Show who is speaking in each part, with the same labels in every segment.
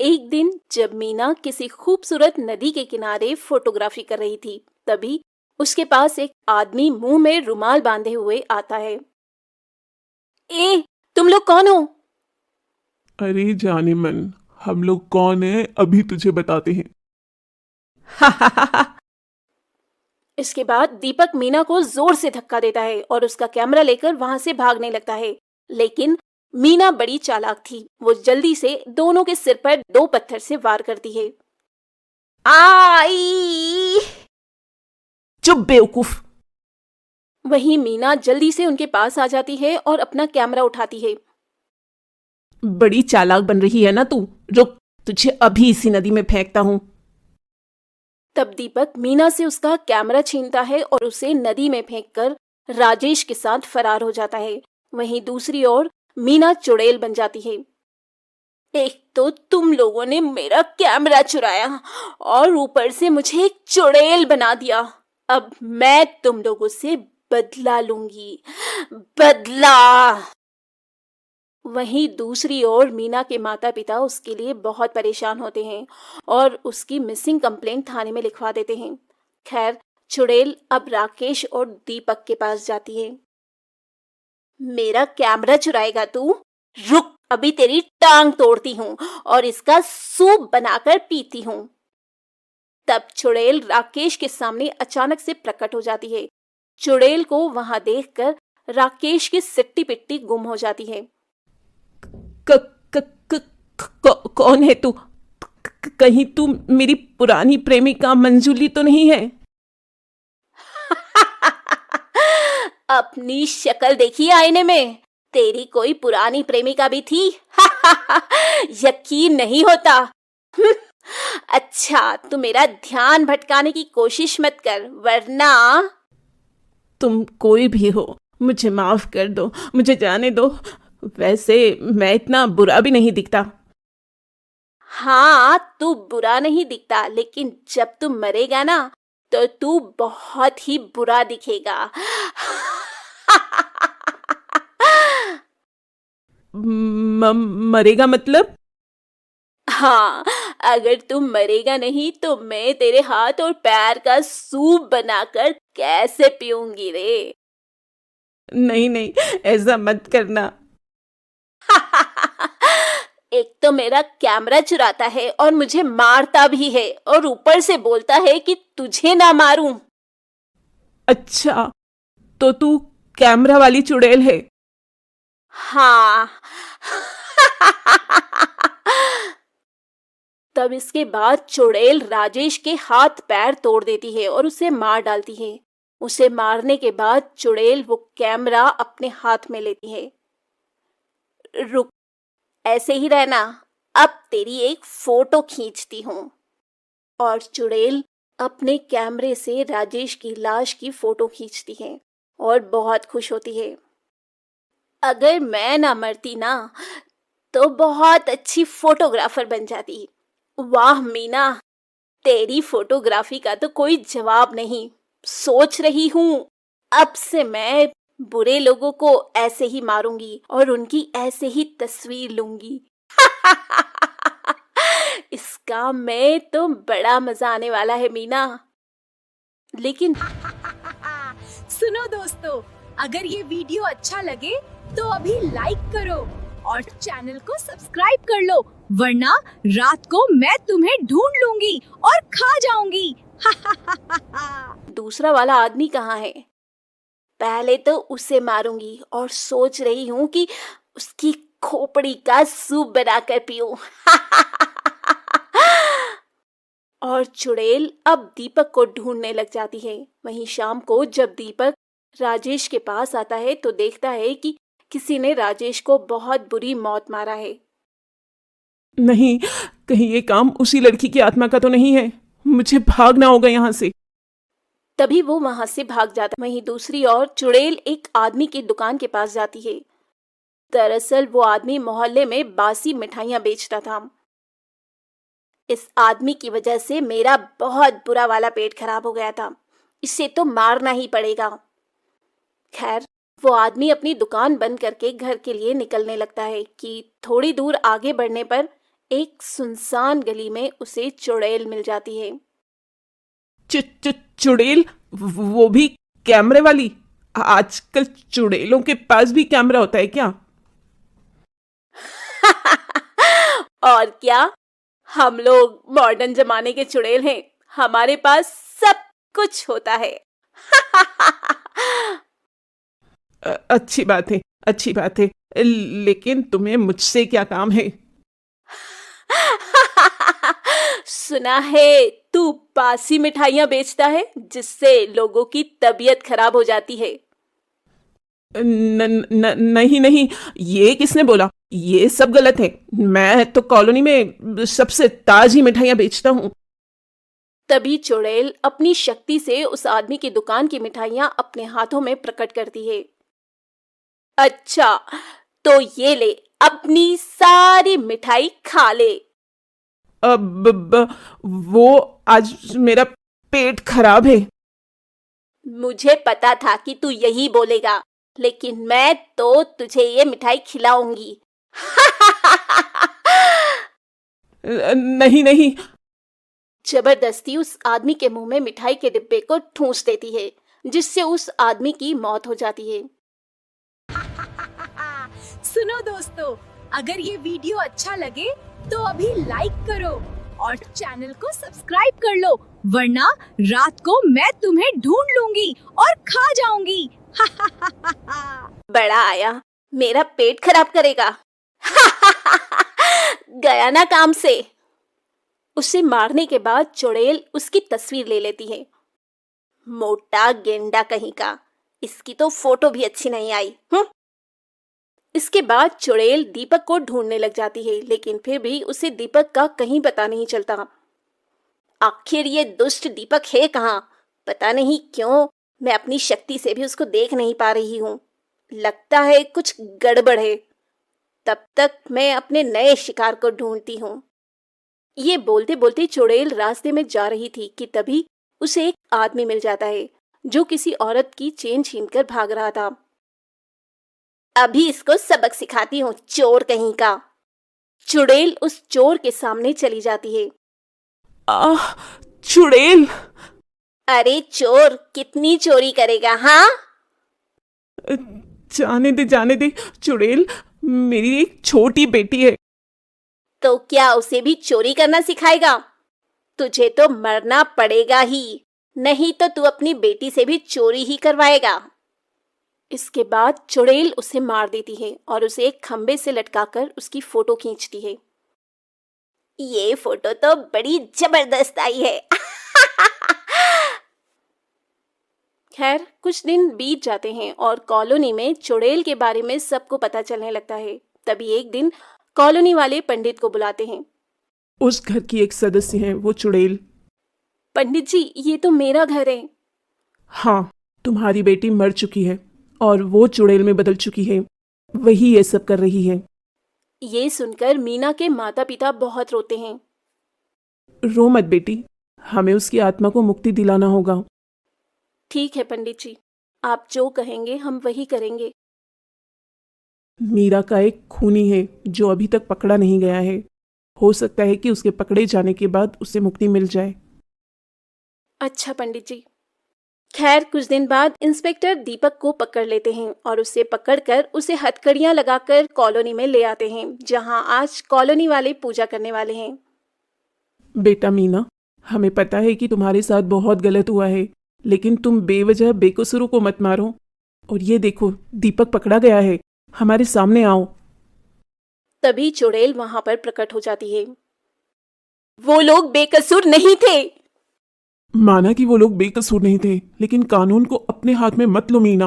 Speaker 1: एक दिन जब मीना किसी खूबसूरत नदी के किनारे फोटोग्राफी कर रही थी, तभी उसके पास एक आदमी मुंह में रुमाल बांधे हुए आता है। ए, तुम लोग कौन हो?
Speaker 2: अरे जाने मन, हम लोग कौन है अभी तुझे बताते हैं।
Speaker 1: इसके बाद दीपक मीना को जोर से धक्का देता है और उसका कैमरा लेकर वहां से भागने लगता है। लेकिन मीना बड़ी चालाक थी, वो जल्दी से दोनों के सिर पर 2 पत्थर से वार करती है। आई!
Speaker 3: चुप बेवकूफ।
Speaker 1: वहीं मीना जल्दी से उनके पास आ जाती है और अपना कैमरा उठाती है।
Speaker 3: बड़ी चालाक बन रही है ना तू। रुक, तुझे अभी इसी नदी में फेंकता हूं।
Speaker 1: तब दीपक मीना से उसका कैमरा छीनता है और उसे नदी में फेंककर राजेश के साथ फरार हो जाता है। वहीं दूसरी ओर मीना चुड़ैल बन जाती है। एक तो तुम लोगों ने मेरा कैमरा चुराया और ऊपर से मुझे एक चुड़ैल बना दिया। अब मैं तुम लोगों से बदला लूंगी, बदला। वहीं दूसरी ओर मीना के माता पिता उसके लिए बहुत परेशान होते हैं और उसकी मिसिंग कंप्लेंट थाने में लिखवा देते हैं। खैर, चुड़ैल अब राकेश और दीपक के पास जाती है। मेरा कैमरा चुराएगा तू? रुक, अभी तेरी टांग तोड़ती हूँ और इसका सूप बनाकर पीती हूँ। तब चुड़ैल राकेश के सामने अचानक से प्रकट हो जाती है। चुड़ैल को वहां देखकर राकेश की सिट्टी पिट्टी गुम हो जाती है।
Speaker 3: क, क, क, कौन है तू? कहीं तू मेरी पुरानी प्रेमिका मंजूली तो नहीं है?
Speaker 1: अपनी शक्ल देखी आईने में? तेरी कोई पुरानी प्रेमिका भी थी? यकीन नहीं होता। अच्छा, तू मेरा ध्यान भटकाने की कोशिश मत कर, वरना।
Speaker 3: तुम कोई भी हो, मुझे माफ कर दो, मुझे जाने दो। वैसे मैं इतना बुरा भी नहीं दिखता।
Speaker 1: हाँ, तू बुरा नहीं दिखता, लेकिन जब तू मरेगा ना तो तू बहुत ही बुरा दिखेगा।
Speaker 3: मरेगा मतलब?
Speaker 1: हाँ, अगर तू मरेगा नहीं तो मैं तेरे हाथ और पैर का सूप बनाकर कैसे पीऊंगी रे?
Speaker 3: नहीं नहीं, ऐसा मत करना।
Speaker 1: एक तो मेरा कैमरा चुराता है और मुझे मारता भी है और ऊपर से बोलता है कि तुझे ना मारूं।
Speaker 3: अच्छा, तो तू कैमरा वाली चुड़ैल है?
Speaker 1: हाँ। तब इसके बाद चुड़ैल राजेश के हाथ पैर तोड़ देती है और उसे मार डालती है। उसे मारने के बाद चुड़ैल वो कैमरा अपने हाथ में लेती है। रुक, ऐसे ही रहना, अब तेरी एक फोटो खींचती हूँ। और चुड़ैल अपने कैमरे से राजेश की लाश की फोटो खींचती है और बहुत खुश होती है। अगर मैं ना मरती ना तो बहुत अच्छी फोटोग्राफर बन जाती। वाह मीना, तेरी फोटोग्राफी का तो कोई जवाब नहीं। सोच रही हूँ, अब से मैं बुरे लोगों को ऐसे ही मारूंगी और उनकी ऐसे ही तस्वीर लूंगी। इसका मैं तो बड़ा मजा आने वाला है मीना। लेकिन
Speaker 4: सुनो दोस्तों, अगर ये वीडियो अच्छा लगे तो अभी लाइक करो और चैनल को सब्सक्राइब कर लो, वरना रात को मैं तुम्हें ढूंढ लूंगी और खा जाऊंगी।
Speaker 1: दूसरा वाला आदमी कहाँ है? पहले तो उसे मारूंगी और सोच रही हूँ कि उसकी खोपड़ी का सूप बनाकर पीऊं। और चुड़ैल अब दीपक को ढूंढने लग जाती है। वहीं शाम को जब दीपक राजेश के पास आता है तो देखता है कि किसी ने राजेश को बहुत बुरी मौत मारा है।
Speaker 3: नहीं, कहीं ये काम उसी लड़की की आत्मा का तो नहीं है। मुझे भागना होगा यहाँ से।
Speaker 1: तभी वो वहां से भाग जाता। वहीं दूसरी ओर चुड़ैल एक आदमी की दुकान के पास जाती है। दरअसल वो आदमी मोहल्ले में बासी मिठाइयां बेचता था। इस आदमी की वजह से मेरा बहुत बुरा वाला पेट खराब हो गया था। इसे तो मारना ही पड़ेगा। खैर, वो आदमी अपनी दुकान बंद करके घर के लिए निकलने लगता है कि थोड़ी दूर आगे बढ़ने पर एक सुनसान गली में उसे चुड़ैल मिल जाती है।
Speaker 3: चुड़ैल? वो भी कैमरे वाली? आजकल चुड़ैलों के पास भी कैमरा होता है क्या?
Speaker 1: और क्या, हम लोग मॉडर्न जमाने के चुड़ैल हैं, हमारे पास सब कुछ होता है।
Speaker 3: अच्छी बात है, अच्छी बात है, लेकिन तुम्हें मुझसे क्या काम है?
Speaker 1: सुना है तू बासी मिठाइयां बेचता है जिससे लोगों की तबीयत खराब हो जाती है।
Speaker 3: नहीं नहीं, ये किसने बोला? ये सब गलत है। मैं तो कॉलोनी में सबसे ताजी मिठाइयां बेचता हूँ।
Speaker 1: तभी चुड़ैल अपनी शक्ति से उस आदमी की दुकान की मिठाइयां अपने हाथों में प्रकट करती है। अच्छा, तो ये ले, अपनी सारी मिठाई खा ले।
Speaker 3: वो आज मेरा पेट खराब है।
Speaker 1: मुझे पता था कि तू यही बोलेगा, लेकिन मैं तो तुझे ये मिठाई खिलाऊंगी।
Speaker 3: नहीं नहीं।
Speaker 1: जबरदस्ती उस आदमी के मुंह में मिठाई के डिब्बे को ठूंस देती है, जिससे उस आदमी की मौत हो जाती है।
Speaker 4: सुनो दोस्तों, अगर ये वीडियो अच्छा लगे तो अभी लाइक करो और चैनल को सब्सक्राइब कर लो, वरना रात को मैं तुम्हें ढूंढ लूंगी और खा जाऊंगी।
Speaker 1: बड़ा आया, मेरा पेट खराब करेगा। गया ना काम से। उसे मारने के बाद चुड़ैल उसकी तस्वीर ले लेती है। मोटा गेंडा कहीं का, इसकी तो फोटो भी अच्छी नहीं आई। इसके बाद चुड़ैल दीपक को ढूंढने लग जाती है, लेकिन फिर भी उसे दीपक का कहीं पता नहीं चलता। आखिर ये दुष्ट दीपक है कहाँ? पता नहीं क्यों मैं अपनी शक्ति से भी उसको देख नहीं पा रही हूँ। लगता है कुछ गड़बड़ है। तब तक मैं अपने नए शिकार को ढूंढती हूँ। ये बोलते बोलते चुड़ैल रास्ते में जा रही थी कि तभी उसे एक आदमी मिल जाता है जो किसी औरत की चेन छीनकर भाग रहा था। अभी इसको सबक सिखाती हूँ, चोर कहीं का। चुड़ैल उस चोर के सामने चली जाती है।
Speaker 3: चुड़ैल!
Speaker 1: अरे चोर, कितनी चोरी करेगा? हाँ,
Speaker 3: जाने दे चुड़ैल, मेरी एक छोटी बेटी है।
Speaker 1: तो क्या उसे भी चोरी करना सिखाएगा? तुझे तो मरना पड़ेगा ही, नहीं तो तू अपनी बेटी से भी चोरी ही करवाएगा। इसके बाद चुड़ैल उसे मार देती है और उसे एक खंबे से लटकाकर उसकी फोटो खींचती है। ये फोटो तो बड़ी जबरदस्त आई है। खैर, कुछ दिन बीत जाते हैं और कॉलोनी में चुड़ैल के बारे में सबको पता चलने लगता है। तभी एक दिन कॉलोनी वाले पंडित को बुलाते हैं।
Speaker 3: उस घर की एक सदस्य है वो चुड़ैल।
Speaker 1: पंडित जी, ये तो मेरा घर है।
Speaker 3: हाँ, तुम्हारी बेटी मर चुकी है और वो चुड़ैल में बदल चुकी है। वही ये सब कर रही है।
Speaker 1: ये सुनकर मीना के माता पिता बहुत रोते हैं।
Speaker 3: रो मत बेटी, हमें उसकी आत्मा को मुक्ति दिलाना होगा।
Speaker 1: ठीक है पंडित जी, आप जो कहेंगे हम वही करेंगे।
Speaker 3: मीरा का एक खूनी है जो अभी तक पकड़ा नहीं गया है। हो सकता है कि उसके पकड़े जाने के बाद उसे मुक्ति मिल जाए।
Speaker 1: अच्छा पंडित जी। खैर, कुछ दिन बाद इंस्पेक्टर दीपक को पकड़ लेते हैं और उसे पकड़कर उसे हथकड़ियां लगाकर कॉलोनी में ले आते हैं, जहां आज कॉलोनी वाले पूजा करने वाले हैं।
Speaker 3: बेटा मीना, हमें पता है कि तुम्हारे साथ बहुत गलत हुआ है, लेकिन तुम बेवजह बेकसूरों को मत मारो। और ये देखो, दीपक पकड़ा गया है, हमारे सामने आओ।
Speaker 1: तभी चुड़ैल वहां पर प्रकट हो जाती है। वो लोग बेकसूर नहीं थे।
Speaker 2: माना कि वो लोग बेकसूर नहीं थे, लेकिन कानून को अपने हाथ में मत लो मीना।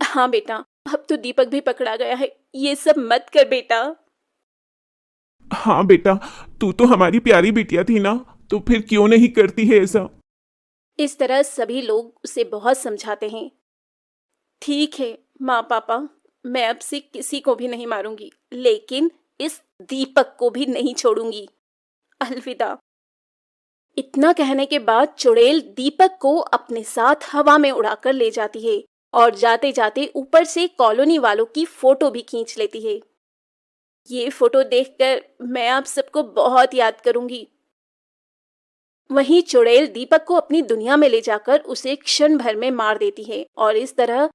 Speaker 1: हाँ बेटा, अब तो दीपक भी पकड़ा गया है, ये सब मत कर बेटा।
Speaker 2: हाँ बेटा, तू तो हमारी प्यारी बिटिया थी ना, तो फिर क्यों नहीं करती है ऐसा?
Speaker 1: इस तरह सभी लोग उसे बहुत समझाते हैं। ठीक है माँ पापा, मैं अब से किसी को भी नहीं मारूंगी, लेकिन इस दीपक को भी नहीं छोड़ूंगी। अलविदा। इतना कहने के बाद चुड़ैल दीपक को अपने साथ हवा में उड़ाकर ले जाती है और जाते जाते ऊपर से कॉलोनी वालों की फोटो भी खींच लेती है। ये फोटो देखकर मैं आप सबको बहुत याद करूंगी। वहीं चुड़ैल दीपक को अपनी दुनिया में ले जाकर उसे क्षण भर में मार देती है और इस तरह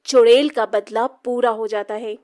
Speaker 1: चुड़ैल का बदला पूरा हो जाता है।